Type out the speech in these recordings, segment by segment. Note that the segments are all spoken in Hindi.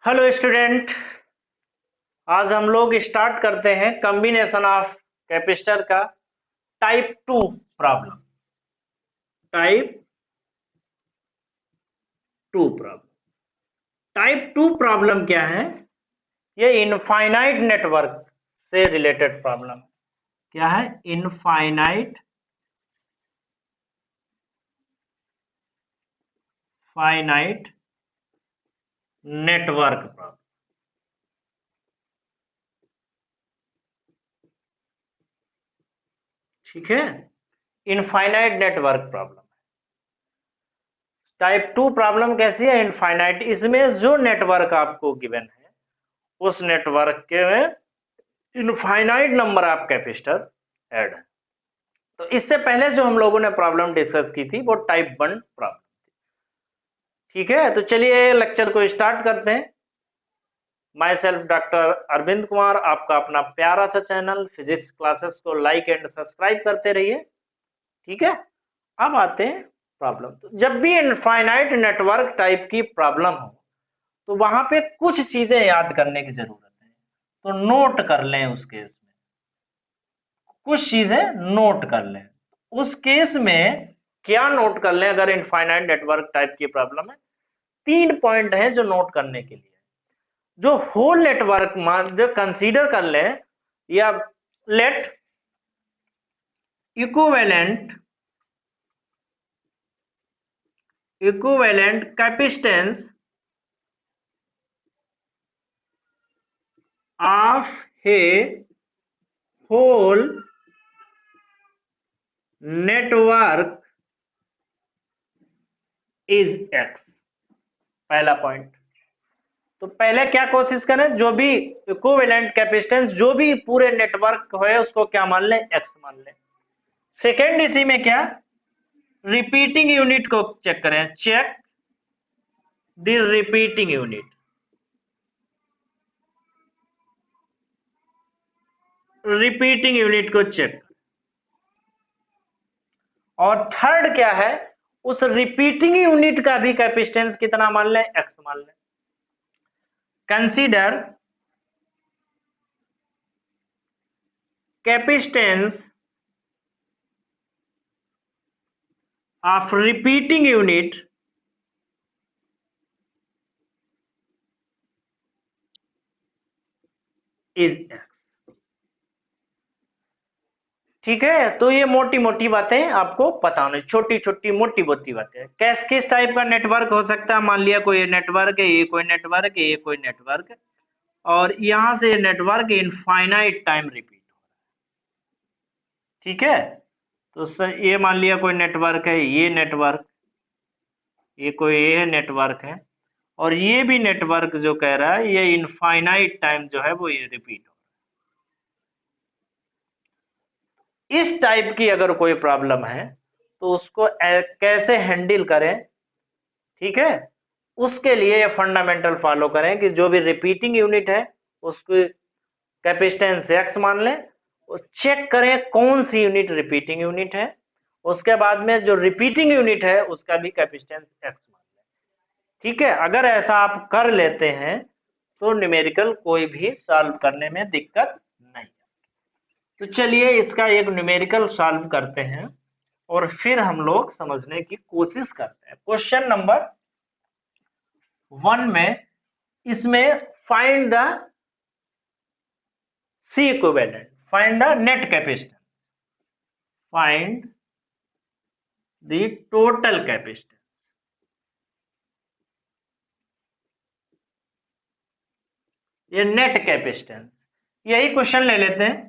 Hello student. आज हम लोग स्टार्ट करते हैं कॉम्बिनेशन ऑफ कैपेसिटर का type 2 problem. Type 2 problem. Type 2 problem क्या है? ये इनफाइनाइट नेटवर्क से रिलेटेड प्रॉब्लम। क्या है? Infinite finite network problem. ठीक है, infinite network problem. Type 2 problem कैसी है? इनफाइनाइट। इसमें जो नेटवर्क आपको गिवन है उस नेटवर्क के में infinite number of capacitor add है। तो इससे पहले जो हम लोगों ने प्रॉब्लम डिस्कस की थी वो टाइप 1 प्रॉब्लम। ठीक है, तो चलिए लेक्चर को स्टार्ट करते हैं। Myself doctor Arvind Kumar, आपका अपना प्यारा सा चैनल फिजिक्स क्लासेस को लाइक एंड सब्सक्राइब करते रहिए। ठीक है, अब आते हैं प्रॉब्लम। तो जब भी इनफाइनाइट नेटवर्क टाइप की प्रॉब्लम हो तो वहां पे कुछ चीजें याद करने की जरूरत है, तो नोट कर लें। उस केस में कुछ चीजें नोट कर लें। उस केस में क्या नोट कर लें? अगर इनफाइनाइट नेटवर्क टाइप की प्रॉब्लम है, 3 पॉइंट हैं जो नोट करने के लिए। जो होल नेटवर्क मान जो कंसीडर कर लें, या let equivalent capacitance of a whole network is x. पहला पॉइंट। तो पहले क्या कोशिश करें? जो भी इक्विवेलेंट कैपेसिटेंस जो भी पूरे नेटवर्क है उसको क्या मान लें? एक्स मान लें। सेकेंड, इसी में क्या रिपीटिंग यूनिट को चेक करें। Check the repeating unit. Repeating unit को चेक। और थर्ड क्या है? उस रिपीटिंग यूनिट का भी कैपेसिटेंस कितना मान लें? एक्स मान लें। Consider capacitance of repeating unit is x. ठीक है, तो ये मोटी मोटी बातें आपको पता होनी, छोटी छोटी मोटी मोटी बातें। कैस किस टाइप का नेटवर्क हो सकता है? मान लिया कोई नेटवर्क है, ये कोई नेटवर्क है, ये कोई नेटवर्क है, और यहां से नेटवर्क इनफाइनाइट टाइम रिपीट हो रहा है। ठीक है, तो सर ये मान लिया कोई नेटवर्क है, ये नेटवर्क, ये कोई ये नेटवर्क है, और ये भी नेटवर्क जो कह रहा है ये इनफाइनाइट टाइम जो है वो ये रिपीट हो। इस टाइप की अगर कोई प्रॉब्लम है तो उसको कैसे हैंडल करें? ठीक है, उसके लिए ये फंडामेंटल फॉलो करें कि जो भी रिपीटिंग यूनिट है उसको कैपेसिटेंस एक्स मान लें, और चेक करें कौन सी यूनिट रिपीटिंग यूनिट है। उसके बाद में जो रिपीटिंग यूनिट है उसका भी कैपेसिटेंस एक्स मान लें। ठीक है, अगर ऐसा आप कर लेते हैं तो न्यूमेरिकल कोई भी सॉल्व करने में दिक्कत नहीं। तो चलिए इसका एक न्यूमेरिकल सॉल्व करते हैं और फिर हम लोग समझने की कोशिश करते हैं। क्वेश्चन नंबर 1 में इसमें find the C equivalent, find the net capacitance, find the total capacitance. ये नेट कैपेसिटेंस, यही क्वेश्चन ले लेते हैं।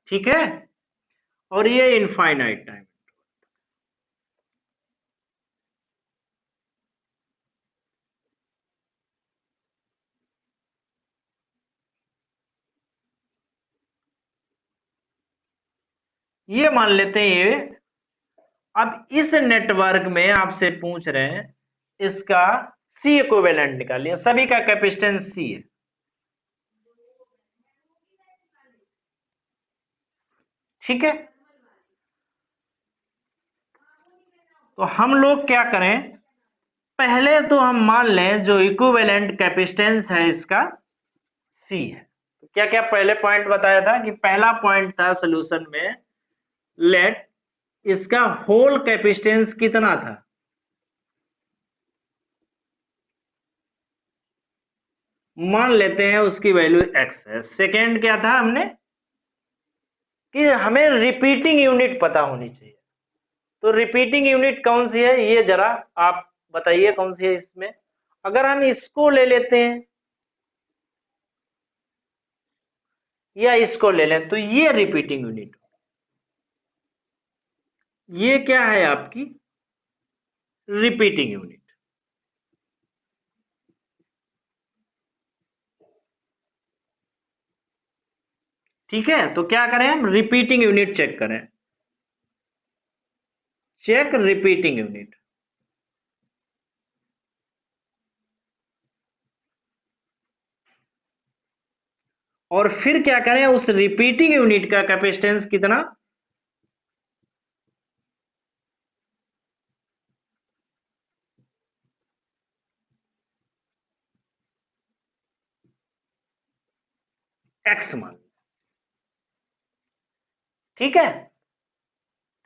ठीक है, और ये इनफाइनाइट टाइम। ये मान लेते हैं ये। अब इस नेटवर्क में आपसे पूछ रहे हैं इसका सी इक्विवेलेंट निकालिए। सभी का कैपेसिटेंस सी है। ठीक है, तो हम लोग क्या करें? पहले तो हम मान लें जो इक्विवेलेंट कैपेसिटेंस है इसका C है। तो क्या क्या पहले पॉइंट बताया था कि पहला पॉइंट था सॉल्यूशन में, लेट इसका होल कैपेसिटेंस कितना था, मान लेते हैं उसकी वैल्यू x है। सेकेंड क्या था हमने कि हमें रिपीटिंग यूनिट पता होनी चाहिए। तो रिपीटिंग यूनिट कौन सी है ये जरा आप बताइए कौन सी है इसमें। अगर हम इसको ले लेते हैं या इसको ले लें तो ये रिपीटिंग यूनिट, ये क्या है आपकी रिपीटिंग यूनिट। ठीक है, तो क्या करें हम रिपीटिंग यूनिट चेक करें, चेक रिपीटिंग यूनिट। और फिर क्या करें उस रिपीटिंग यूनिट का कैपेसिटेंस कितना, x मान। ठीक है,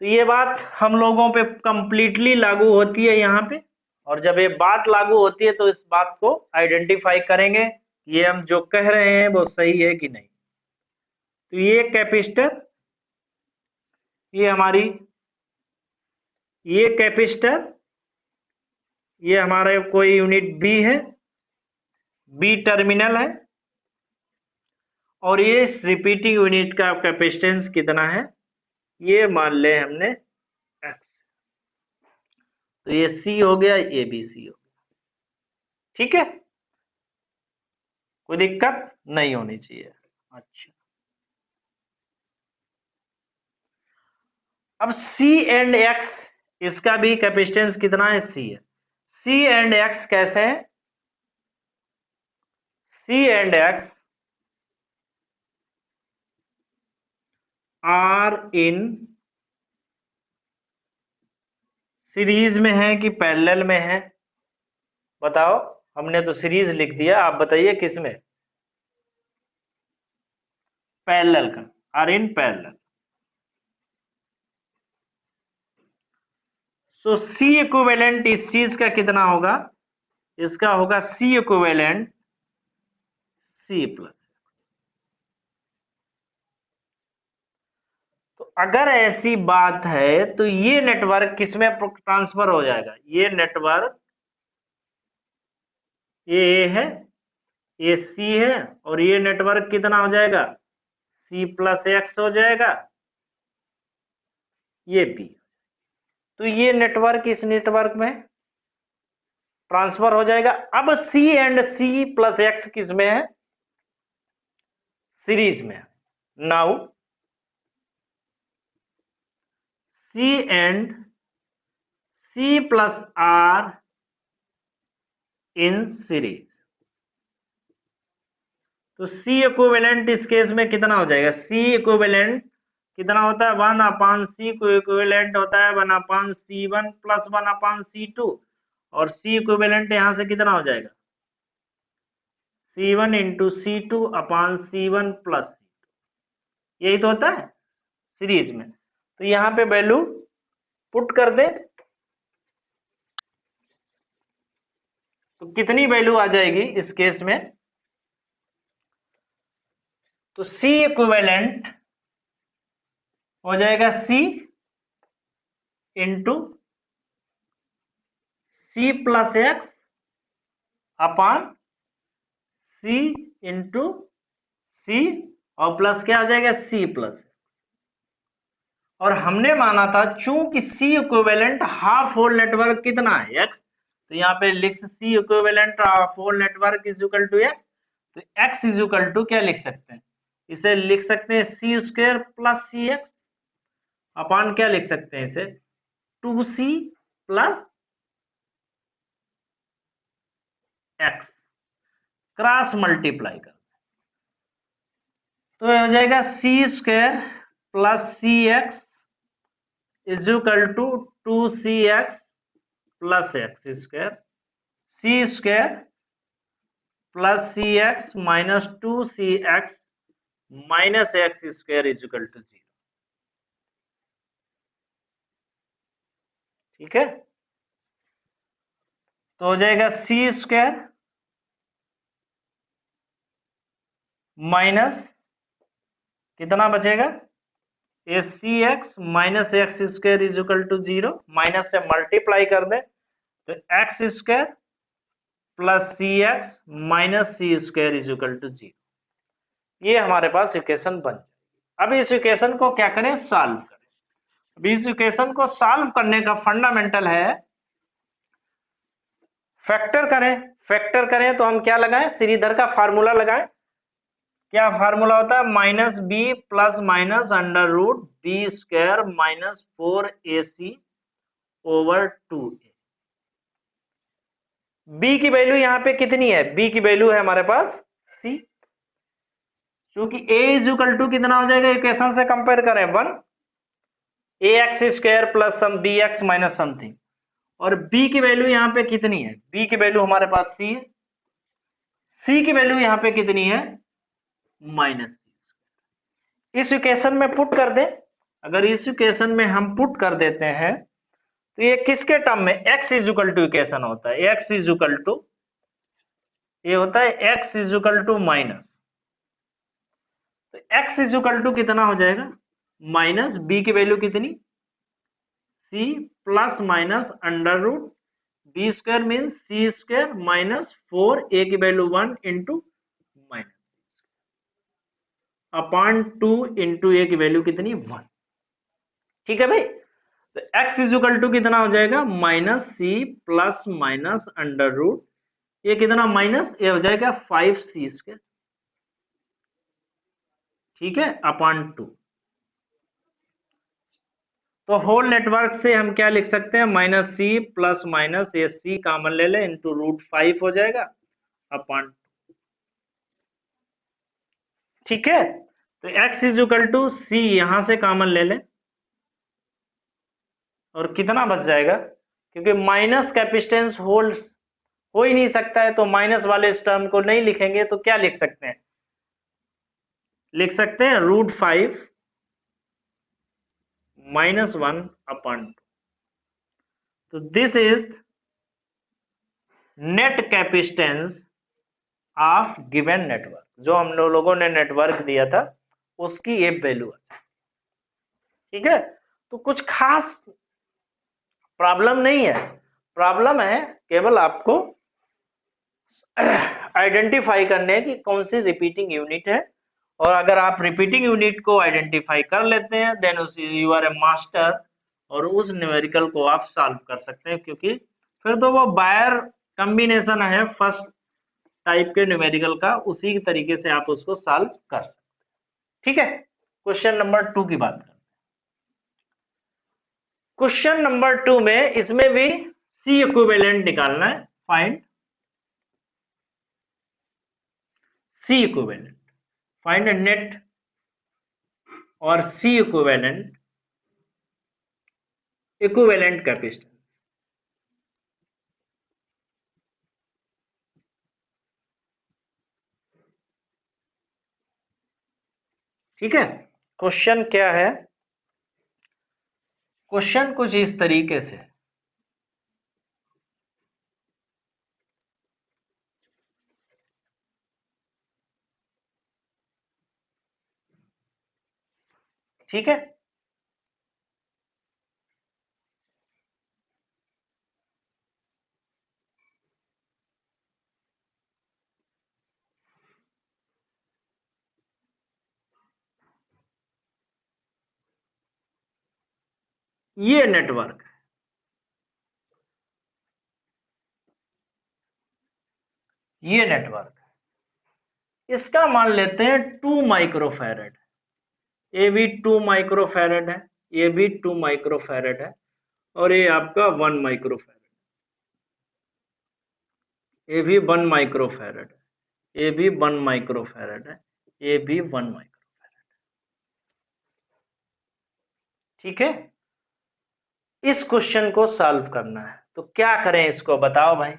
तो ये बात हम लोगों पे कंप्लीटली लागू होती है यहाँ पे। और जब ये बात लागू होती है तो इस बात को आइडेंटिफाई करेंगे ये हम जो कह रहे हैं वो सही है कि नहीं। तो ये कैपेसिटर, ये हमारी, ये कैपेसिटर, ये हमारे कोई यूनिट बी है, बी टर्मिनल है, और ये इस रिपीटिंग यूनिट का कैपेसिटेंस कितना है ये मान ले हमने एक्स। तो ये सी हो गया, ये बी सी हो गया। ठीक है, कोई दिक्कत नहीं होनी चाहिए। अच्छा, अब सी एंड एक्स, इसका भी कैपेसिटेंस कितना है, सी है। सी एंड एक्स कैसे है, C and X are in series में है कि पैरेलल में है, बताओ। हमने तो सीरीज लिख दिया, आप बताइए किस में, पैरेलल का, are in parallel. So C equivalent इस चीज का कितना होगा, इसका होगा सी इक्विवेलेंट सी प्लस। तो अगर ऐसी बात है तो ये नेटवर्क किसमें ट्रांसफर हो जाएगा, ये नेटवर्क ये ए है, ये सी है, और ये नेटवर्क कितना हो जाएगा, सी प्लस एक्स हो जाएगा, ये बी। तो ये नेटवर्क इस नेटवर्क में ट्रांसफर हो जाएगा। अब C and C plus x किस में है, सीरीज में। Now C and C plus are in series. तो सी इक्विवेलेंट इस केस में कितना हो जाएगा, सी इक्विवेलेंट कितना होता है, 1/c को इक्विवेलेंट होता है 1/c1 प्लस 1/c2, और सी इक्विवेलेंट यहां से कितना हो जाएगा, c1 into c2/c1 plus c2, यही तो होता है सीरीज में। तो यहाँ पे वैल्यू पुट कर दे तो कितनी वैल्यू आ जाएगी इस केस में, तो C इक्विवेलेंट हो जाएगा C into C plus x upon C into C, और प्लस क्या हो जाएगा C प्लस। और हमने माना था चूंकि C equivalent half whole network कितना है x, तो यहाँ पे लिख C equivalent half whole network is equal to x। तो x इज इक्वल टू क्या लिख सकते हैं, इसे लिख सकते हैं C square plus C x upon क्या लिख सकते हैं इसे 2c plus x, cross multiply कर, तो हो जाएगा C square plus C X is equal to 2c x plus X square C square plus C X minus 2cx minus X square is equal to 0। ठीक है, तो हो जाएगा सी स्क्वायर माइनस कितना बचेगा, A C X minus X square is equal to 0, minus से मल्टीप्लाई कर दे तो X square plus C X minus C square is equal to 0। ये हमारे पास इक्वेशन बन जाएगी। अब इस इक्वेशन को क्या करें, सॉल्व करें। अब इस इक्वेशन को सॉल्व करने का फंडामेंटल है फैक्टर करें। फैक्टर करें तो हम क्या लगाएं, श्रीधर का फार्मूला लगाएं। क्या फार्मूला होता है, minus B plus minus under root B square minus 4ac over 2a। B की वैल्यू यहाँ पे कितनी है, बी की वैल्यू है हमारे पास c, क्योंकि a इज इक्वल टू कितना हो जाएगा, इक्वेशन से कंपेयर करें 1 ax square plus some bx minus something, और b की वैल्यू यहाँ पे कितनी है, b की वैल्यू हमारे पास c है, c की वैल्यू यहाँ पे कितनी है माइनस c। इस इक्वेशन में पुट कर दें, अगर इस इक्वेशन में हम पुट कर देते हैं तो ये किसके टर्म में, x is equal to equation होता है, x इज इक्वल टू, ये होता है x is equal to minus, तो x इज इक्वल टू कितना हो जाएगा माइनस b की वैल्यू कितनी c plus minus under root B square means C square minus 4a की value 1 into minus upon 2 into a की वैल्यू कितनी 1। ठीक है भाई, तो x इज इक्वल टू कितना हो जाएगा minus C plus minus under root, ये कितना माइनस, ये हो जाएगा 5c स्क्वायर, ठीक है, अपॉन 2। तो होल नेटवर्क से हम क्या लिख सकते हैं, माइनस सी प्लस माइनस ये सी कॉमन ले ले इंटू रूट 5 हो जाएगा अपॉन, ठीक है। तो x इज इक्वल टू सी यहां से कॉमन ले ले और कितना बच जाएगा, क्योंकि माइनस कैपेसिटेंस होल्ड हो ही नहीं सकता है, तो माइनस वाले इस टर्म को नहीं लिखेंगे तो क्या लिख सकते हैं, लिख सकते हैं रूट 5 माइनस 1 अपॉन 2। तो this is net capacitance of given network, जो हम लोगों ने नेटवर्क दिया था उसकी ये वैल्यू है। ठीक है, तो कुछ खास प्रॉब्लम नहीं है, प्रॉब्लम है केवल आपको आइडेंटिफाई करने की कौन सी रिपीटिंग यूनिट है, और अगर आप रिपीटिंग यूनिट को आइडेंटिफाई कर लेते हैं देन उस यू आर ए मास्टर, और उस न्यूमेरिकल को आप सॉल्व कर सकते हैं, क्योंकि फिर तो वो बायर कॉम्बिनेशन है फर्स्ट टाइप के न्यूमेरिकल का, उसी तरीके से आप उसको सॉल्व कर सकते हैं। ठीक है, क्वेश्चन नंबर 2 की बात करते हैं। क्वेश्चन नंबर 2 में इसमें भी सी इक्विवेलेंट निकालना है, find C equivalent, find net और सी इक्विवेलेंट कैपेसिटेंस। ठीक है, क्वेश्चन क्या है, क्वेश्चन कुछ इस तरीके से, ठीक है, ये नेटवर्क है, ये नेटवर्क है, इसका मान लेते हैं 2 माइक्रोफैरड, ये भी 2 माइक्रोफैरड है, ये भी 2 माइक्रोफैरड है, और ये आपका 1 माइक्रोफैरड, ये भी 1 माइक्रोफैरड है, ये भी 1 माइक्रोफैरड है, ये भी 1 माइक्रोफैरड। ठीक है, इस क्वेश्चन को सॉल्व करना है, तो क्या करें इसको बताओ भाई।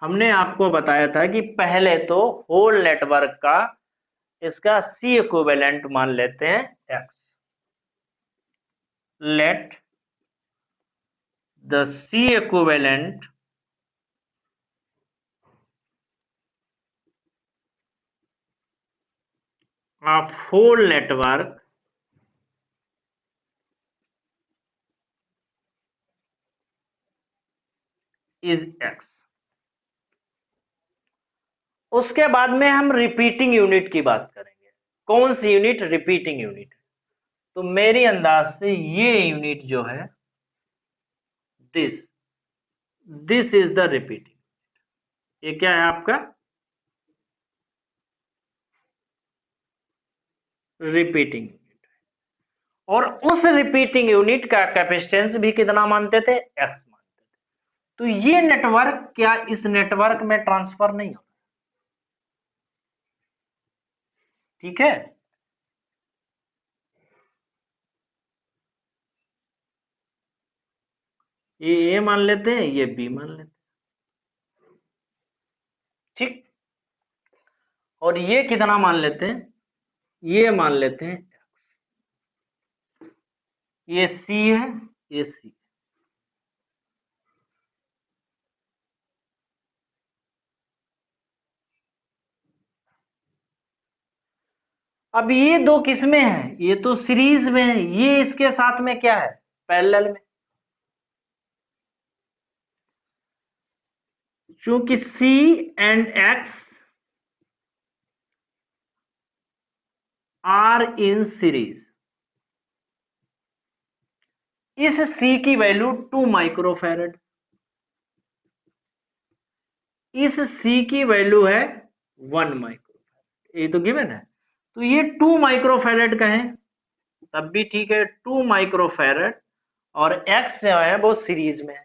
हमने आपको बताया था कि पहले तो होल नेटवर्क का इसका सी इक्विवेलेंट मान लेते हैं x. Let the C equivalent of whole network is x. उसके बाद में हम रिपीटिंग यूनिट की बात करेंगे। कौन सी यूनिट? Repeating unit. तो मेरी अंदाज से ये यूनिट जो है दिस इज द रिपीटिंग। ये क्या है आपका? Repeating unit. और उस रिपीटिंग यूनिट का कैपेसिटेंस भी कितना मानते थे? एक्स मानते थे। तो ये नेटवर्क क्या इस नेटवर्क में ट्रांसफर नहीं होता? ठीक है, ये ए मान लेते हैं, ये बी मान लेते हैं। ठीक, और ये कितना मान लेते हैं? ये मान लेते हैं एक्स। ये सी है, ये सी। अब ये दो किसमें है? ये तो सीरीज में है, ये इसके साथ में क्या है? पैरेलल में। क्योंकि C and X are in series. इस सी की वैल्यू 2 माइक्रोफैरड, इस सी की वैल्यू है 1 माइक्रोफैरड, ये तो गिवन है। तो ये 2 माइक्रोफैरड का है, तब भी ठीक है, 2 माइक्रोफैरड। और एक्स जो है वो सीरीज में है।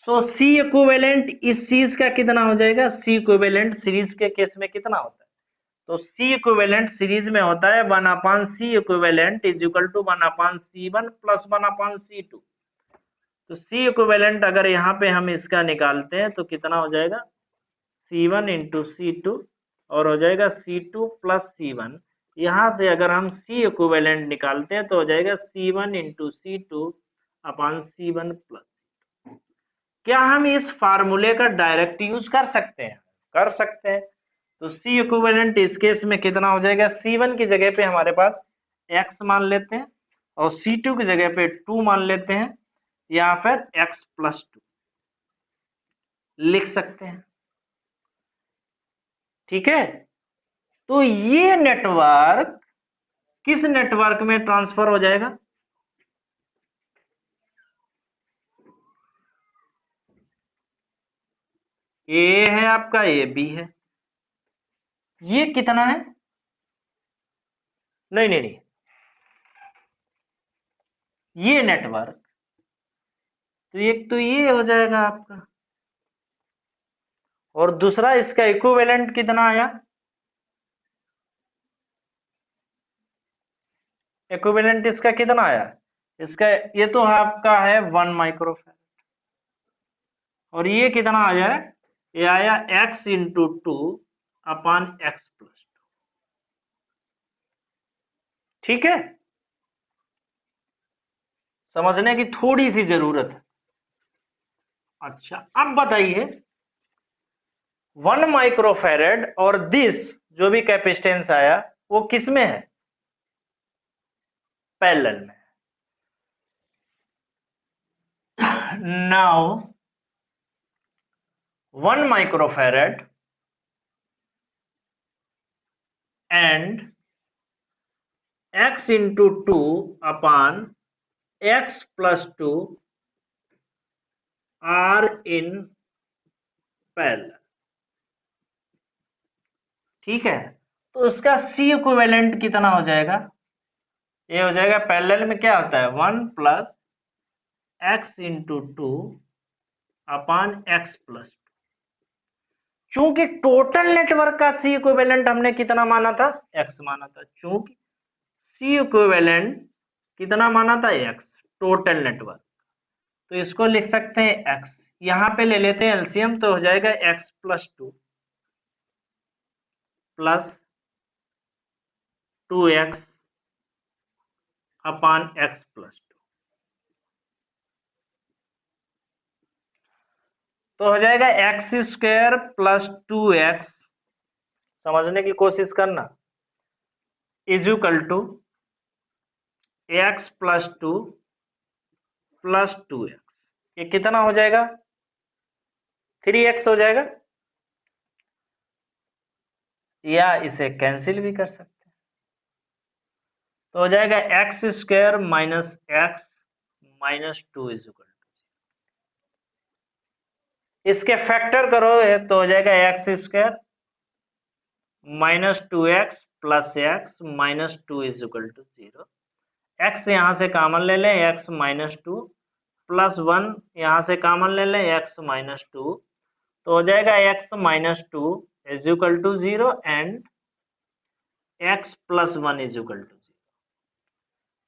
सो सी इक्विवेलेंट इस चीज का कितना हो जाएगा? सी इक्विवेलेंट सीरीज के केस में कितना होता है? तो सी इक्विवेलेंट सीरीज में होता है 1/c equivalent is equal to 1/c1 plus 1/c2। तो सी इक्विवेलेंट अगर यहाँ पे हम इसका निकालते हैं तो कितना हो जाएगा? C1 इंटू C2 और हो जाएगा C2 प्लस C1। यहाँ से अगर हम C इक्विवेलेंट निकालते हैं तो हो जाएगा C1 into C2 upon C1 plus. क्या हम इस फार्मूले का डायरेक्ट यूज कर सकते हैं? कर सकते हैं। तो C इक्विवेलेंट इस केस में कितना हो जाएगा? C1 की जगह पे हमारे पास x मान लेते हैं और C2 की जगह पे 2 मान लेते हैं, या फिर x प्लस 2 लिख सकते हैं। ठीक है, तो ये नेटवर्क किस नेटवर्क में ट्रांसफर हो जाएगा? ए है आपका, ए बी है। ये कितना है? नहीं नहीं नहीं, ये नेटवर्क, तो एक तो ये हो जाएगा आपका, और दूसरा इसका इक्विवेलेंट कितना आया? इक्विवेलेंट इसका कितना आया? इसका ये तो आपका है 1 माइक्रोफैरड, और ये कितना आया है? ये आया x into 2 upon x plus 2। ठीक है, समझने की थोड़ी सी जरूरत है। अच्छा, अब बताइए 1 माइक्रोफैरड और दिस जो भी कैपेसिटेंस आया वो किस में है? पैरेलल में। Now 1 microfarad and x into 2 upon x plus 2 are in parallel. ठीक है, तो उसका C इक्विवेलेंट कितना हो जाएगा? ये हो जाएगा, पैरेलल में क्या होता है? 1 plus x into 2 upon x plus 2। चूंकि टोटल नेटवर्क का C इक्विवेलेंट हमने कितना माना था? x माना था। चूंकि C इक्विवेलेंट कितना माना था? x, total network. तो इसको लिख सकते हैं x। यहां पे ले लेते हैं एलसीएम, तो हो जाएगा x प्लस 2 प्लस 2x अपान x प्लस 2, तो हो जाएगा एक्स स्क्वायर प्लस 2x, समझने की कोशिश करना, is equal to x plus 2 plus 2x। ये कितना हो जाएगा? 3x हो जाएगा, या इसे कैंसिल भी कर सकते हैं, तो हो जाएगा x square minus x minus 2 is equal to, इसके फैक्टर करोगे तो हो जाएगा x square minus 2x plus x minus 2 is equal to 0। X यहां से कॉमन ले लें, एक्स माइनस 2 प्लस 1 यहां से कॉमन ले लें, एक्स माइनस 2, तो हो जाएगा x minus 2 is equal to 0 and x plus 1 is equal to 0।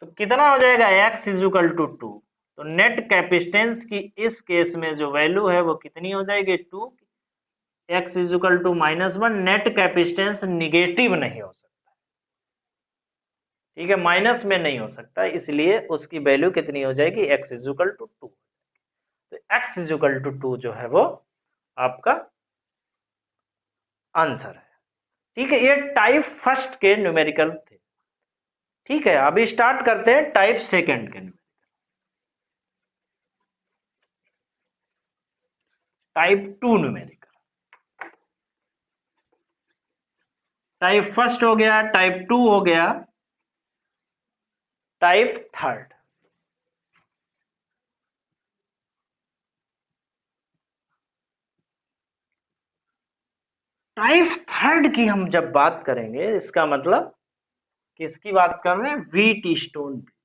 तो कितना हो जाएगा? x is equal to 2। तो नेट कैपेसिटेंस की इस केस में जो वैल्यू है वो कितनी हो जाएगी? 2। x is equal to -1, net capacitance negative नहीं हो सकता, ठीक है, माइनस में नहीं हो सकता, इसलिए उसकी वैल्यू कितनी हो जाएगी? x is equal to 2। तो x इज इक्वल टू 2 जो है वो आपका आंसर है, ठीक है। ये टाइप फर्स्ट के न्यूमेरिकल थे, ठीक है। अभी स्टार्ट करते हैं टाइप सेकंड के। टाइप 2 न्यूमेरिकल, टाइप फर्स्ट हो गया, टाइप 2 हो गया, टाइप थर्ड। टाइप थर्ड की हम जब बात करेंगे, इसका मतलब किसकी बात कर रहे हैं? Wheat stone bridge.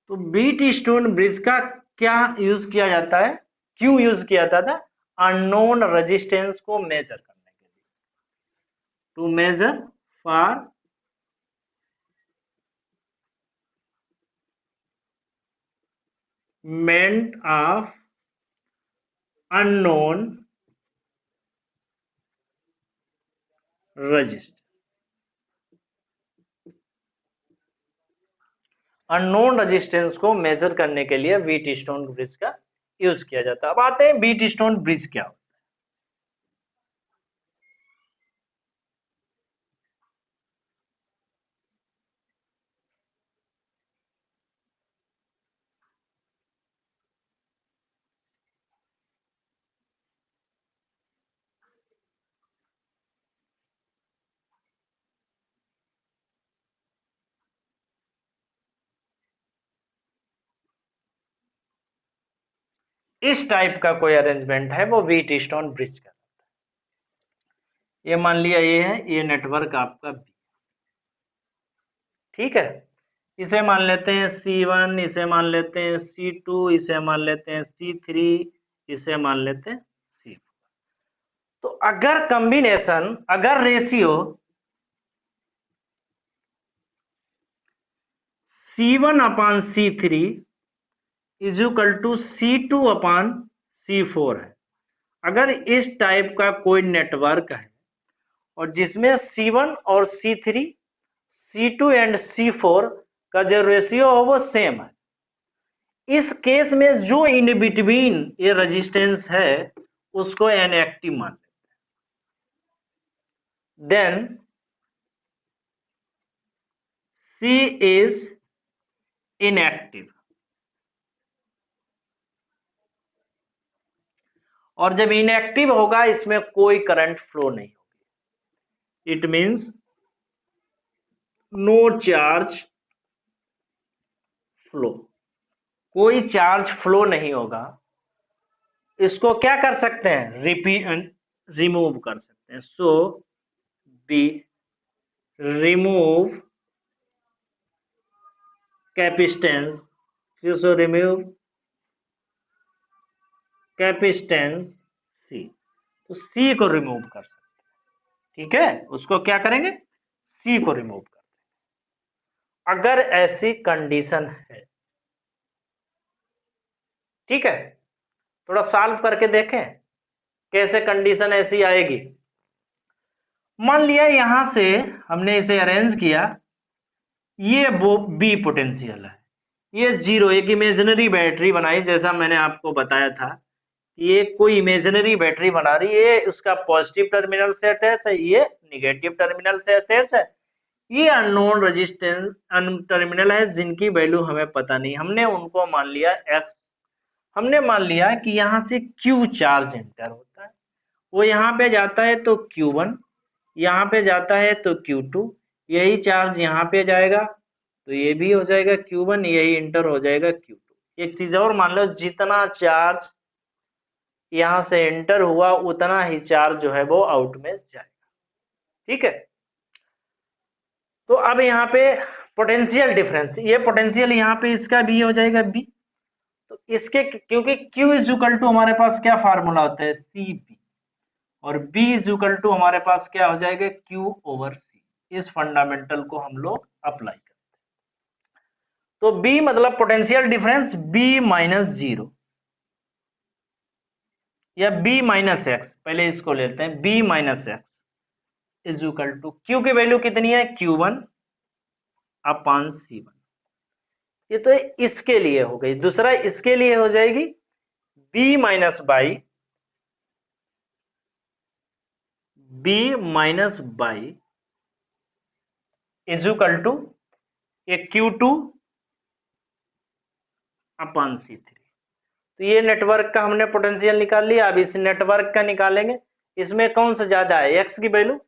तो व्हीट स्टोन ब्रिज का क्या यूज किया जाता है, क्यों यूज किया जाता था? अननोन रेजिस्टेंस को मेजर करने के लिए, टू मेजर फॉर मेंट of unknown resistance. Unknown resistance को मेजर करने के लिए व्हीट स्टोन ब्रिज का यूज किया जाता है। अब आते हैं व्हीट स्टोन ब्रिज क्या होता है। इस टाइप का कोई अरेंजमेंट है वो व्हीट स्टोन ब्रिज का। ये मान लिया ये है, ये नेटवर्क आपका बी, ठीक है। इसे मान लेते हैं C1, इसे मान लेते हैं C2, इसे मान लेते हैं C3, इसे मान लेते हैं C4। तो अगर कॉम्बिनेशन, अगर ratio C1 upon C3 is equal to C2 upon C4 है, अगर इस टाइप का कोई नेटवर्क है और जिसमें C1 और C3, C2 एंड C4 का जो रेशियो हो वो सेम है, इस केस में जो इन बिटवीन ये रेजिस्टेंस है उसको इनएक्टिव मान लेते हैं। देन C इज इनएक्टिव, और जब इनएक्टिव होगा इसमें कोई करंट फ्लो नहीं होगी, it means no charge flow, कोई चार्ज फ्लो नहीं होगा। इसको क्या कर सकते हैं? रिपीट, रिमूव कर सकते हैं। So B remove capacitance, so remove capacitance C। तो सी को रिमूव कर सकते हैं। ठीक है, उसको क्या करेंगे, सी को रिमूव कर देंगे अगर ऐसी कंडीशन है। ठीक है, थोड़ा सॉल्व करके देखें कैसे कंडीशन ऐसी आएगी। मान लिया यहां से हमने इसे अरेंज किया, ये वो बी पोटेंशियल है, ये जीरो, एक इमेजिनरी बैटरी बनाई जैसा मैंने आपको बताया था। ये कोई इमेजिनरी बैटरी बना रही है, उसका पॉजिटिव टर्मिनल से अटैच है, ये निगेटिव टर्मिनल से अटैच है। ये अननोन रेजिस्टेंस टर्मिनल है जिनकी वैल्यू हमें पता नहीं, हमने उनको मान लिया एक्स। हमने मान लिया कि यहां से क्यू चार्ज एंटर होता है, वो यहाँ पे जाता है तो Q1, यहाँ पे जाता है तो Q2, यही चार्ज यहाँ पे जाएगा तो ये भी हो जाएगा Q1, यही इंटर हो जाएगा Q2। एक चीज और मान लो, जितना चार्ज यहाँ से एंटर हुआ उतना ही चार्ज जो है वो आउट में जाएगा। ठीक है, तो अब यहाँ पे पोटेंशियल डिफरेंस, ये पोटेंशियल यहाँ पे इसका भी हो जाएगा बी। तो इसके क्योंकि Q इज इक्वल टू हमारे पास क्या फार्मूला होता है, सी बी, और B इज इक्वल टू हमारे पास क्या हो जाएगा, Q ओवर C। इस फंडामेंटल को हम लोग अप्लाई करते हैं। तो B मतलब potential difference B minus zero या B माइनस एक्स, पहले इसको लेते हैं, B minus x is equal to Q की वैल्यू कितनी है, Q1 अपान C1। ये तो इसके लिए हो गई, दूसरा इसके लिए हो जाएगी B minus by, B minus by is equal to ये Q2 अपान C3। तो ये नेटवर्क का हमने पोटेंशियल निकाल लिया। अब इस नेटवर्क का निकालेंगे, इसमें कौन सा ज्यादा है, एक्स की वैल्यू,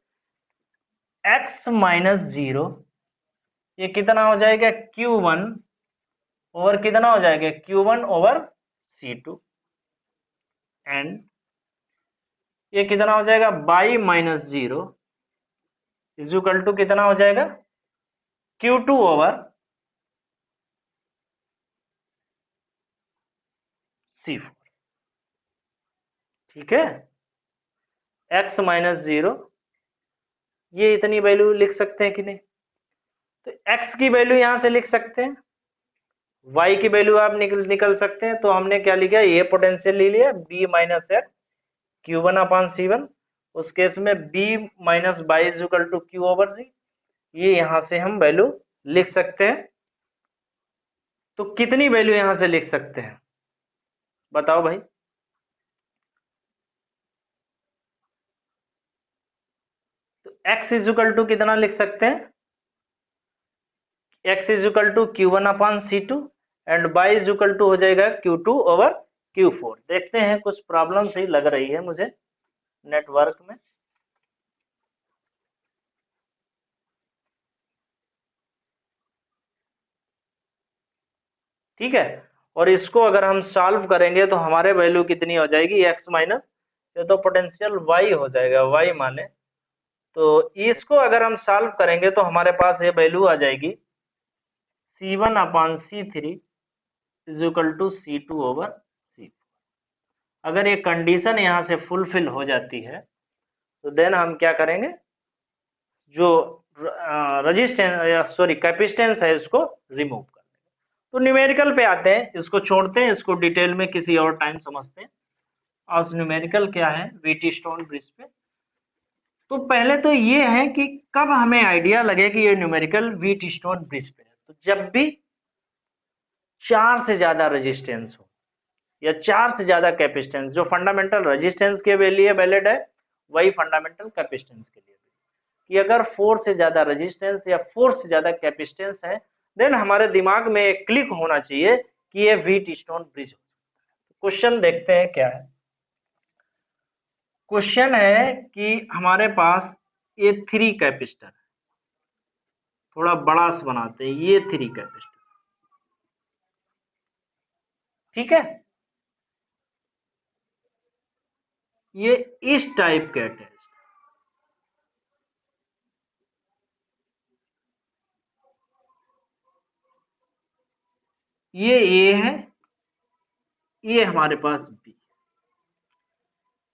एक्स माइनस जीरो, ये कितना हो जाएगा Q1 ओवर कितना हो जाएगा, Q1 ओवर C2, एंड ये कितना हो जाएगा, by minus zero is equal to कितना हो जाएगा, Q2 ओवर C4। ठीक है, एक्स माइनस जीरो, ये इतनी वैल्यू लिख सकते हैं कि नहीं, तो x की वैल्यू यहां से लिख सकते हैं, y की वैल्यू आप निकल सकते हैं। तो हमने क्या लिखा, ये पोटेंशियल ले लिया b माइनस एक्स Q1 अपान C1। उस केस में b minus by is equal to Q over जी, ये यहां से हम वैल्यू लिख सकते हैं। तो कितनी वैल्यू यहां से लिख सकते हैं, बताओ भाई। तो x इज इक्वल टू कितना लिख सकते हैं, x is equal to Q1 upon C2 and y is equal to हो जाएगा Q2 ओवर Q4। देखते हैं, कुछ प्रॉब्लम सही लग रही है मुझे नेटवर्क में। ठीक है, और इसको अगर हम सॉल्व करेंगे तो हमारे वैल्यू कितनी हो जाएगी, x माइनस, ये तो पोटेंशियल y हो जाएगा, y माने, तो इसको अगर हम सॉल्व करेंगे तो हमारे पास ये वैल्यू आ जाएगी C1 upon C3 is equal to C2 over C। अगर ये कंडीशन यहाँ से फुलफिल हो जाती है तो देन हम क्या करेंगे, जो रजिस्टेंस या सॉरी कैपेसिटेंस है इसको रिमूव कर देंगे। तो न्यूमेरिकल पे आते हैं, इसको छोड़ते हैं, इसको डिटेल में किसी और टाइम समझते हैं। आज न्यूमेरिकल क्या है व्हीटस्टोन ब्रिज पे। तो पहले तो ये है कि कब हमें आइडिया लगे कि ये न्यूमेरिकल व्हीटस्टोन ब्रिज पे है, तो जब भी 4 से ज्यादा रेजिस्टेंस हो या 4 से ज्यादा कैपेसिटेंस, जो फंडामेंटल रेजिस्टेंस के लिए वैलिड है वही फंडामेंटल कैपेसिटेंस के लिए, कि अगर 4 से ज्यादा रेजिस्टेंस या 4 से ज्यादा कैपेसिटेंस है, देन हमारे दिमाग में एक क्लिक होना चाहिए कि ये व्हीटस्टोन ब्रिज हो। क्वेश्चन देखते हैं क्या है। क्वेश्चन है कि हमारे पास ये 3 कैपेसिटर, थोड़ा बड़ा सा बनाते हैं, ये 3 कैपेसिटर। ठीक है, ये इस टाइप के अटैच, ये ए है, ये हमारे पास बी।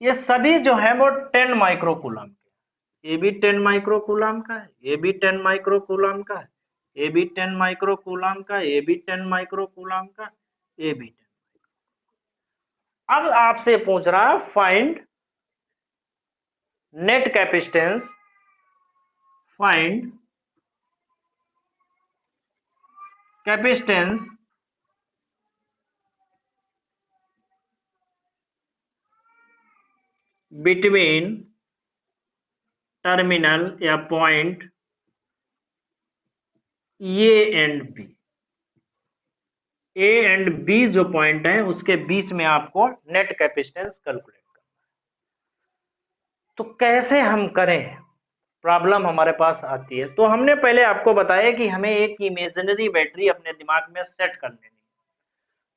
ये सभी जो है वो 10 माइक्रोकूलम के, ये भी 10 माइक्रोकूलम का है, ये भी 10 माइक्रोकूलम का है, ये भी 10 माइक्रोकूलम का, ये भी 10 माइक्रोकूलम का, ये भी 10। अब आपसे पूछ रहा है find net capacitance, find capacitance between terminal या point A and B. A and B जो पॉइंट है उसके बीच में आपको नेट कैपेसिटेंस कैलकुलेट करना है। तो कैसे हम करें, प्रॉब्लम हमारे पास आती है। तो हमने पहले आपको बताया कि हमें एक इमेजिनरी बैटरी अपने दिमाग में सेट कर लेनी है।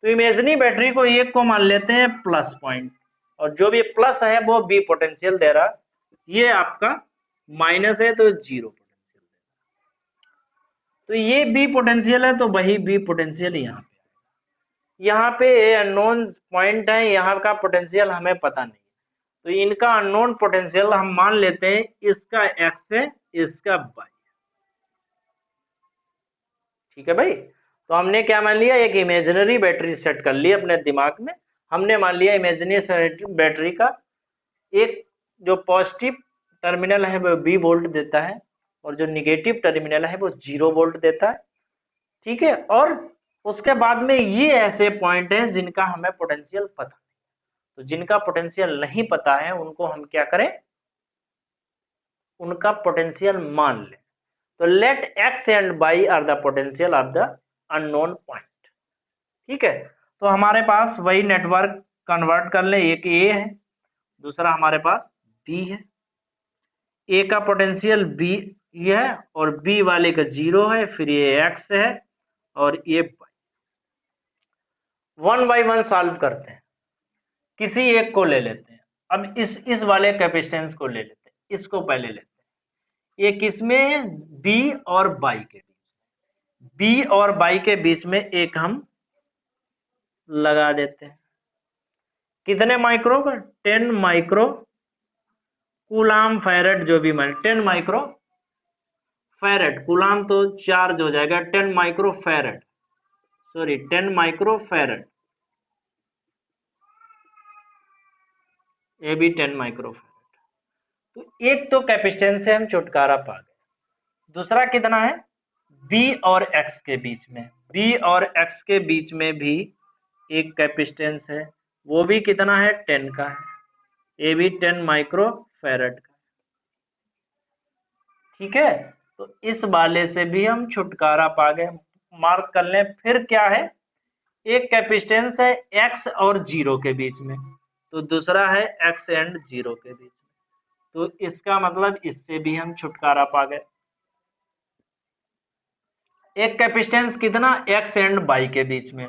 तो इमेजिनरी बैटरी को एक को मान लेते हैं प्लस पॉइंट, और जो भी प्लस है वो बी पोटेंशियल दे रहा, ये आपका माइनस है तो जीरो पोटेंशियल दे रहा। तो ये बी पोटेंशियल है तो वही बी पोटेंशियल यहाँ पे, यहाँ पे अननोन पॉइंट है, यहाँ का पोटेंशियल हमें पता नहीं, तो इनका अननोन पोटेंशियल हम मान लेते हैं इसका एक्स है, इसका वाई। ठीक है भाई, तो हमने क्या मान लिया, एक इमेजिनरी बैटरी सेट कर ली अपने दिमाग में। हमने मान लिया इमेजिनरी बैटरी का एक जो पॉजिटिव टर्मिनल है वो बी वोल्ट देता है, और जो निगेटिव टर्मिनल है वो 0 वोल्ट देता है। ठीक है, और उसके बाद में ये ऐसे पॉइंट हैं जिनका हमें पोटेंशियल पता नहीं, तो जिनका पोटेंशियल नहीं पता है उनको हम क्या करें, उनका पोटेंशियल मान लें। तो let x and y are the potential of the unknown point. ठीक है, तो हमारे पास वही नेटवर्क कन्वर्ट कर ले, एक ए है, दूसरा हमारे पास बी है। ए का पोटेंशियल बी ये है और बी वाले का 0 है, फिर ये एक्स है और ये वाई। 1 बाई 1 सॉल्व करते हैं, किसी एक को ले लेते हैं। अब इस वाले कैपेसिटेंस को ले लेते हैं, इसको पहले लेते हैं। ये किसमें, बी और बाई के बीच में, बी और बाई के बीच में एक हम लगा देते हैं। कितने माइक्रो का, 10 माइक्रो कूलाम फैरेड, जो भी मान 10 माइक्रो फैरेड, कूलाम तो चार्ज हो जाएगा, 10 micro farad, sorry 10 micro farad, ये भी 10 माइक्रो फैरेड। तो एक तो कैपेसिटेंस से हम छुटकारा पा गए, दूसरा कितना है, बी और एक्स के बीच में, बी और एक्स के बीच में भी एक कैपेसिटेंस है, वो भी कितना है, 10 का है, ये भी 10 माइक्रो फैरेड का। ठीक है, तो इस वाले से भी हम छुटकारा पा गए, मार्क कर लें। फिर क्या है, एक कैपेसिटेंस है एक्स और 0 के बीच में, तो दूसरा है एक्स एंड 0 के बीच में, तो इसका मतलब इससे भी हम छुटकारा पा गए। एक कैपेसिटेंस कितना, एक्स एंड वाई के बीच में,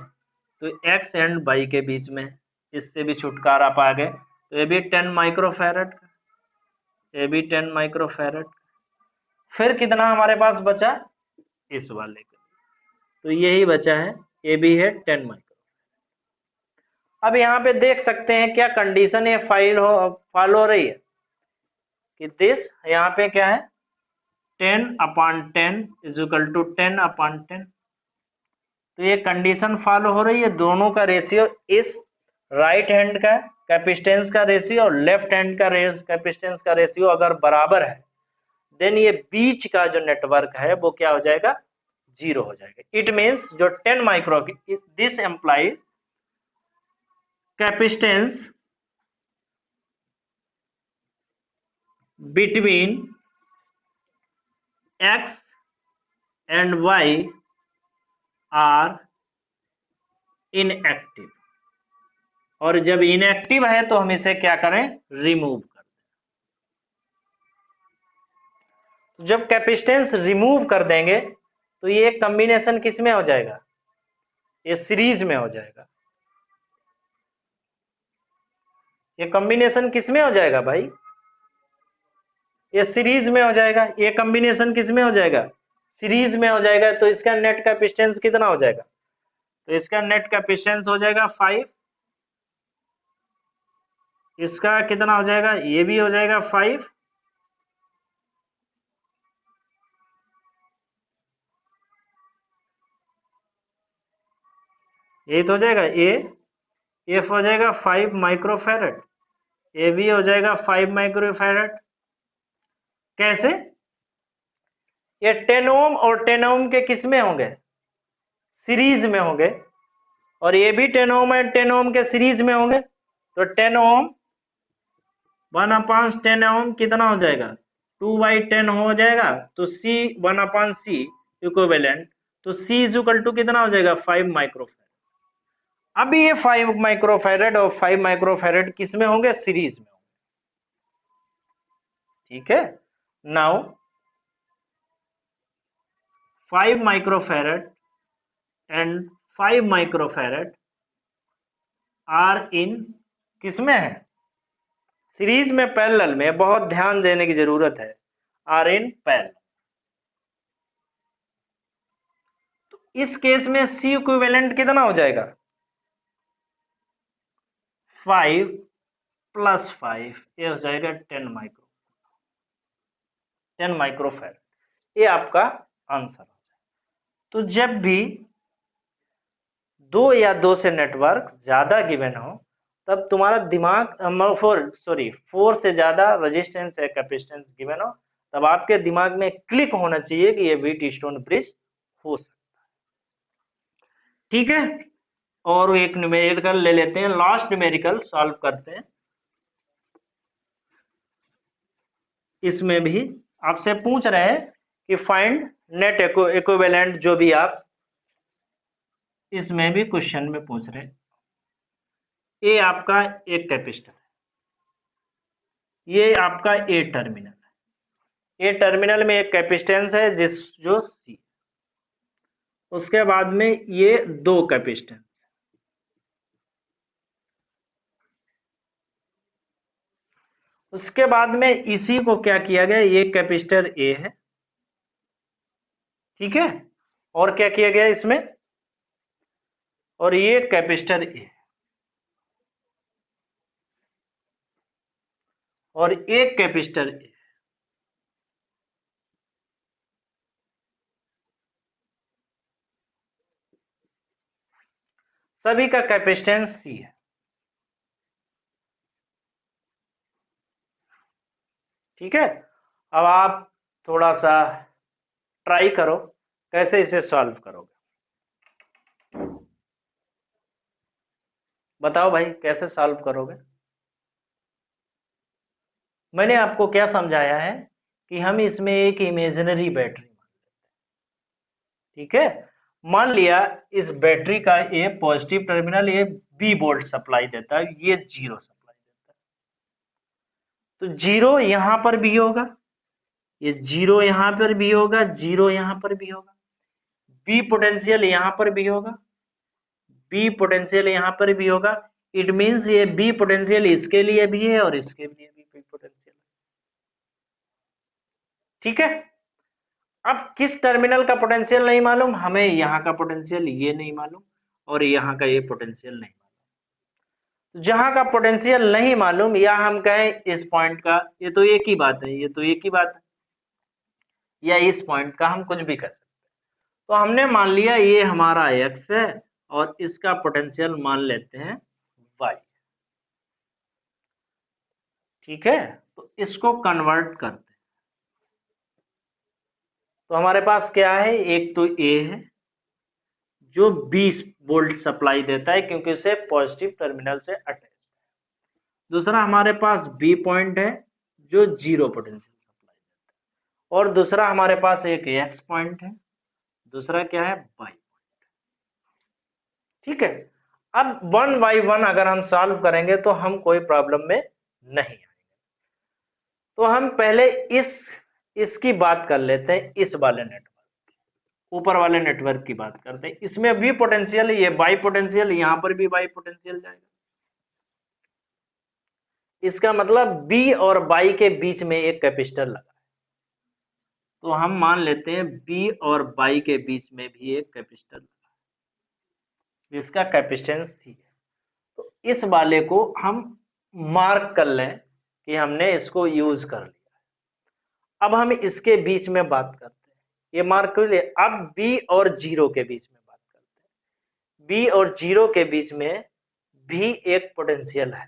तो एक्स एंड वाई के बीच में, इससे भी छुटकारा पा गए। तो ये भी 10 माइक्रो फैरेड, ये भी 10 माइक्रो फैरेड। फिर कितना हमारे पास बचा, इस वाले का, तो यही बचा है, ये भी है 10 माइक्रो। अब यहाँ पे देख सकते हैं क्या कंडीशन ये फॉलो हो रही है कि दिस, यहाँ पे क्या है, 10/10 इज इक्वल टू 10/10। तो ये कंडीशन फॉलो हो रही है, दोनों का रेशियो, इस राइट हैंड का कैपेसिटेंस का रेशियो और लेफ्ट हैंड का कैपेसिटेंस का रेशियो अगर बराबर है, देन ये बीच का जो नेटवर्क है वो क्या हो जाएगा, 0 हो जाएगा। इट मीन्स जो 10 micro, this implies capacitance between x and y are inactive, और जब इनएक्टिव है तो हम इसे क्या करें, रिमूव कर दें। तो जब कैपेसिटेंस रिमूव कर देंगे तो ये कॉम्बिनेशन किस में हो जाएगा, ये सीरीज में हो जाएगा। ये कॉम्बिनेशन किस में हो जाएगा भाई, ये सीरीज में हो जाएगा। ये कॉम्बिनेशन किस में हो जाएगा, सीरीज में हो जाएगा। तो इसका नेट कैपेसिटेंस कितना हो जाएगा, तो इसका नेट कैपेसिटेंस हो जाएगा 5 इसका कितना हो जाएगा, ये भी हो जाएगा 5, ये तो हो जाएगा ए, एफ हो जाएगा 5 माइक्रोफैरड, ए भी हो जाएगा 5 माइक्रोफैरड। कैसे, ये 10 ओम और 10 ओम के किस में होंगे, सीरीज में होंगे, और ये भी 10 ओम और 10 ओम के सीरीज में होंगे। तो 10 ओम 1/10 ओम कितना हो जाएगा, 2/10 हो जाएगा। तो सी 1/c इक्विवेलेंट, तो सी इज इक्वल टू कितना हो जाएगा, 5 माइक्रोफैरड। अब ये 5 माइक्रोफैरड और 5 माइक्रोफैरड किस में होंगे, सीरीज में होंगे। ठीक है, now 5 microfarad and 5 microfarad are in किसमें है, सीरीज में, पैरेलल में। बहुत ध्यान देने की जरूरत है, आर इन पैरेलल। तो इस केस में सी इक्विवेलेंट कितना हो जाएगा, 5 + 5, ये हो जाएगा 10 माइक्रोफैरड। ये आपका आंसर हो जाएगा। तो जब भी दो या दो से नेटवर्क ज्यादा गिवन हो, तब तुम्हारा दिमाग 4 से ज्यादा रेजिस्टेंस या कैपेसिटेंस गिवन हो, तब आपके दिमाग में क्लिक होना चाहिए कि ये व्हीट स्टोन ब्रिज हो सकता है। ठीक है, और एक न्यूमेरिकल ले लेते हैं, लास्ट न्यूमेरिकल सॉल्व करते हैं। इसमें भी आपसे पूछ रहे हैं कि फाइंड नेट इक्विवेलेंट, जो भी आप इसमें भी क्वेश्चन में पूछ रहे हैं। ये आपका एक कैपेसिटर है, ये आपका ए टर्मिनल है, ए टर्मिनल में एक कैपेसिटेंस है जो सी, उसके बाद में ये दो कैपेसिटेंस, उसके बाद में इसी को क्या किया गया, ये कैपेसिटर ए है, ठीक है, और क्या किया गया इसमें, और ये कैपेसिटर ए, और एक कैपेसिटर ए, सभी का कैपेसिटेंस सी है। ठीक है, अब आप थोड़ा सा ट्राई करो कैसे इसे सॉल्व करोगे, बताओ भाई कैसे सॉल्व करोगे। मैंने आपको क्या समझाया है कि हम इसमें एक इमेजिनरी बैटरी, ठीक है, मान लिया इस बैटरी का ये पॉजिटिव टर्मिनल, ये बी वोल्ट सप्लाई देता है, ये जीरो सप्लाई देता है, तो जीरो यहां पर भी होगा, ये जीरो यहां पर भी होगा, जीरो यहां पर भी होगा, बी पोटेंशियल यहां पर भी होगा, बी पोटेंशियल यहां पर भी होगा। इट मींस ये बी पोटेंशियल इसके लिए भी है और इसके लिए भी बी पोटेंशियल, ठीक है। अब किस टर्मिनल का पोटेंशियल नहीं मालूम हमें, यहाँ का पोटेंशियल ये नहीं मालूम, और यहाँ का ये पोटेंशियल नहीं मालूम। जहां का पोटेंशियल नहीं मालूम, या हम कहें इस पॉइंट का, ये तो एक ही बात है, ये तो एक ही बात है, या इस पॉइंट का हम कुछ भी कर सकते हैं। तो हमने मान लिया ये हमारा एक्स है, और इसका पोटेंशियल मान लेते हैं वाई, ठीक है। तो इसको कन्वर्ट करते हैं, तो हमारे पास क्या है, एक तो ए है जो 20 वोल्ट सप्लाई देता है क्योंकि उसे पॉजिटिव टर्मिनल से अटैच है। दूसरा हमारे पास बी पॉइंट है जो जीरो पोटेंशियल सप्लाई देता है, और दूसरा हमारे पास एक एक्स पॉइंट है, दूसरा क्या है, वाई पॉइंट, ठीक है। अब 1/1 अगर हम सॉल्व करेंगे तो हम कोई प्रॉब्लम में नहीं आएंगे। तो हम पहले इसकी बात कर लेते हैं, इस वाले नेटवर्क, ऊपर वाले नेटवर्क की बात करते हैं। इसमें भी पोटेंशियल, ये बाई पोटेंशियल, यहां पर भी बाई पोटेंशियल जाएगा, इसका मतलब बी और बाई के बीच में एक कैपेसिटर लगा है, तो हम मान लेते हैं बी और बाई के बीच में भी एक कैपेसिटर लगा है जिसका कैपेसिटेंस सी है। तो इस वाले को हम मार्क कर लें कि हमने इसको यूज कर लिया। अब हम इसके बीच में बात करते हैं, ये मार्क कर लिए। अब बी और जीरो के बीच में बात करते हैं। बी और जीरो के बीच में भी एक पोटेंशियल है,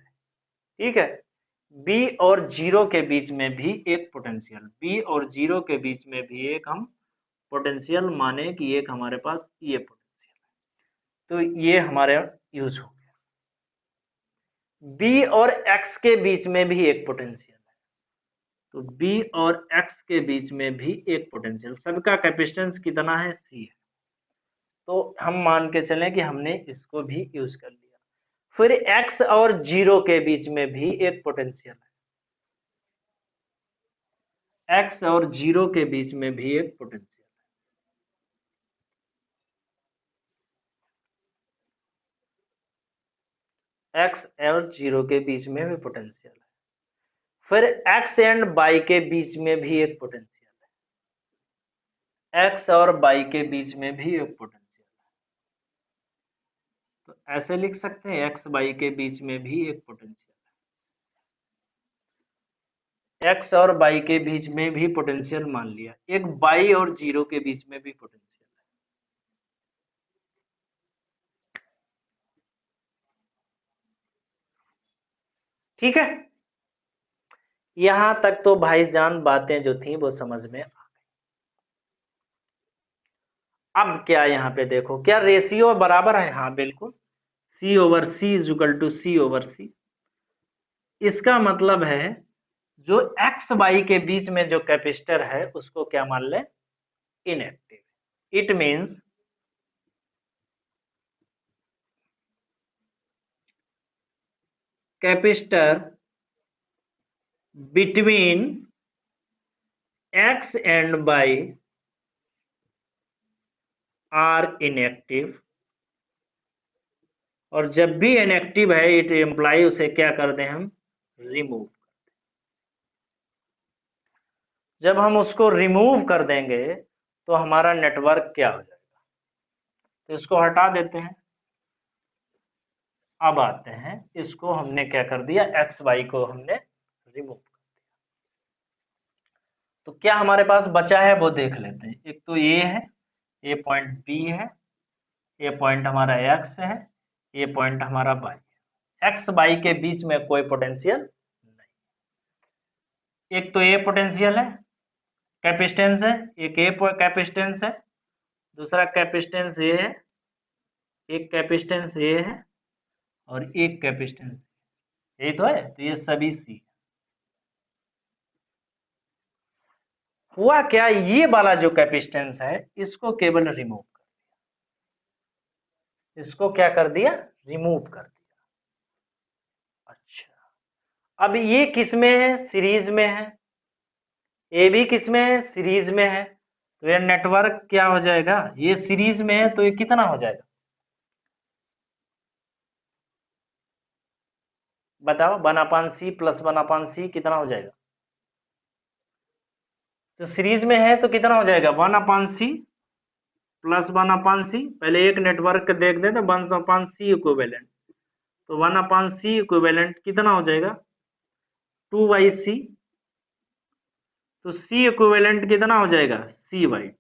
ठीक है। बी और जीरो के बीच में भी एक पोटेंशियल, बी और जीरो के बीच में भी एक हम पोटेंशियल माने कि एक हमारे पास ये पोटेंशियल है, तो ये हमारे यूज हो गया। बी और एक्स के बीच में भी एक पोटेंशियल है, तो बी और एक्स के बीच में भी एक पोटेंशियल, सबका कैपेसिटेंस कितना है, सी है, तो हम मान के चलें कि हमने इसको भी यूज कर लिया। फिर एक्स और जीरो के बीच में भी एक पोटेंशियल है, एक्स और जीरो के बीच में भी एक पोटेंशियल है, एक्स और जीरो के बीच में भी पोटेंशियल है। फिर एक्स एंड वाई के बीच में भी एक पोटेंशियल है, एक्स और वाई के बीच में भी एक पोटेंशियल है, तो ऐसे लिख सकते हैं एक्स वाई के बीच में भी एक पोटेंशियल है, एक्स और वाई के बीच में भी पोटेंशियल मान लिया, एक वाई और जीरो के बीच में भी पोटेंशियल है। ठीक है, यहां तक तो भाईजान बातें जो थी वो समझ में आ गई। अब क्या यहाँ पे देखो, क्या रेशियो बराबर है, हाँ बिल्कुल, C over C is equal to C over C. इसका मतलब है जो एक्स वाई के बीच में जो कैपेसिटर है उसको क्या मान ले, inactive. It means capacitor between x and y are inactive, और जब भी इनएक्टिव है इट इम्प्लाई उसे क्या कर दें हम, रिमूव। जब हम उसको रिमूव कर देंगे तो हमारा नेटवर्क क्या हो जाएगा, तो इसको हटा देते हैं। अब आते हैं, इसको हमने क्या कर दिया, एक्स वाई को हमने रिमूव कर दिया, तो क्या हमारे पास बचा है वो देख लेते हैं। एक तो ये है, ये पॉइंट बी है, ये पॉइंट हमारा एक्स है, ये पॉइंट हमारा वाई है। एक्स वाई के बीच में कोई पोटेंशियल नहीं, एक तो ये पोटेंशियल है, कैपेसिटेंस है, एक ये कैपेसिटेंस है, दूसरा कैपेसिटेंस ये है, एक कैपेसिटेंस ये है, और एक कैपेसिटेंस ये तो है, तो ये सभी सी। हुआ क्या, ये वाला जो कैपेसिटेंस है इसको केवल रिमूव कर दिया, इसको क्या कर दिया, रिमूव कर दिया। अच्छा, अब ये किस में है, सीरीज में है, ये भी किस में है, सीरीज में है, तो ये नेटवर्क क्या हो जाएगा, ये सीरीज में है तो ये कितना हो जाएगा, बताओ, 1/c प्लस 1/c कितना हो जाएगा, तो सीरीज में है तो कितना हो जाएगा, 1/c प्लस 1/c। पहले एक नेटवर्क देख दे तो 1/c इक्विवेलेंट, तो 1/c इक्विवेलेंट कितना हो जाएगा, 2/c, तो c इक्विवेलेंट कितना हो जाएगा, c/2,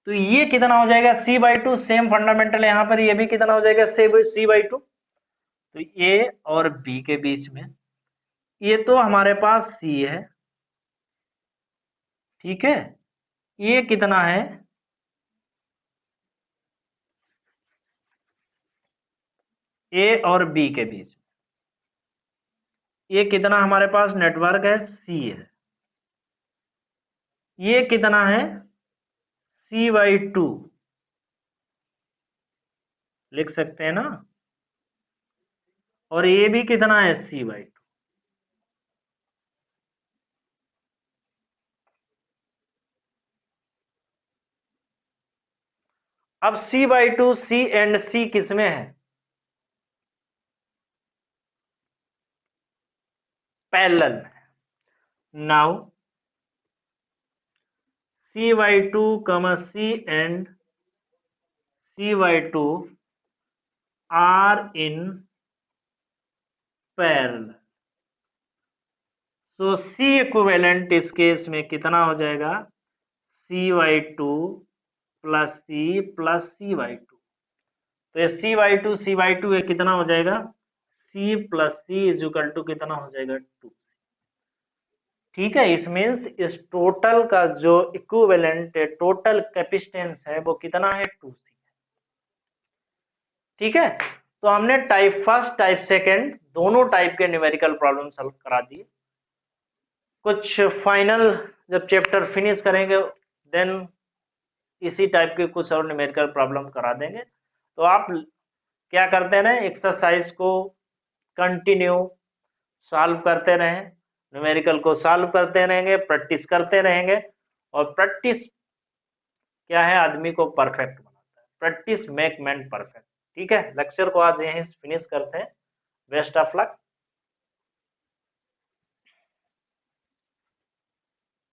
तो ये कितना हो जाएगा, c/2। सेम फंडामेंटल यहां पर ये भी कितना हो जाएगा, c/2। तो ए और बी के बीच में, ये तो हमारे पास c है, ठीक है, ये कितना है, ए और बी के बीच में, ये कितना हमारे पास नेटवर्क है, सी है, ये कितना है, c/2 लिख सकते हैं ना, और ये भी कितना है, c/2। अब c/2 सी एंड सी किस में है, पैरेलल में। Now c/2 c and c/2 are in parallel. तो सी इक्विवेलेंट इस केस में कितना हो जाएगा, cy2 प्लस cy2। तो ये cy2 ये कितना हो जाएगा, c plus c is equal to कितना हो जाएगा 2। ठीक है, इस मीन्स इस टोटल का जो इक्विवेलेंट टोटल कैपेसिटेंस है वो कितना है 2c। ठीक है, तो हमने टाइप फर्स्ट टाइप सेकेंड दोनों टाइप के न्यूमेरिकल प्रॉब्लम सॉल्व करा दिए। कुछ फाइनल जब चैप्टर फिनिश करेंगे देन इसी टाइप के कुछ और न्यूमेरिकल प्रॉब्लम करा देंगे। तो आप क्या करते रहे, एक्सरसाइज को कंटिन्यू सॉल्व करते रहें, न्यूमेरिकल को सॉल्व करते रहेंगे, प्रैक्टिस करते रहेंगे। और प्रैक्टिस क्या है, आदमी को परफेक्ट बनाता है। Practice make man perfect. ठीक है, लेक्चर को आज यहीं फिनिश करते हैं। Best of luck.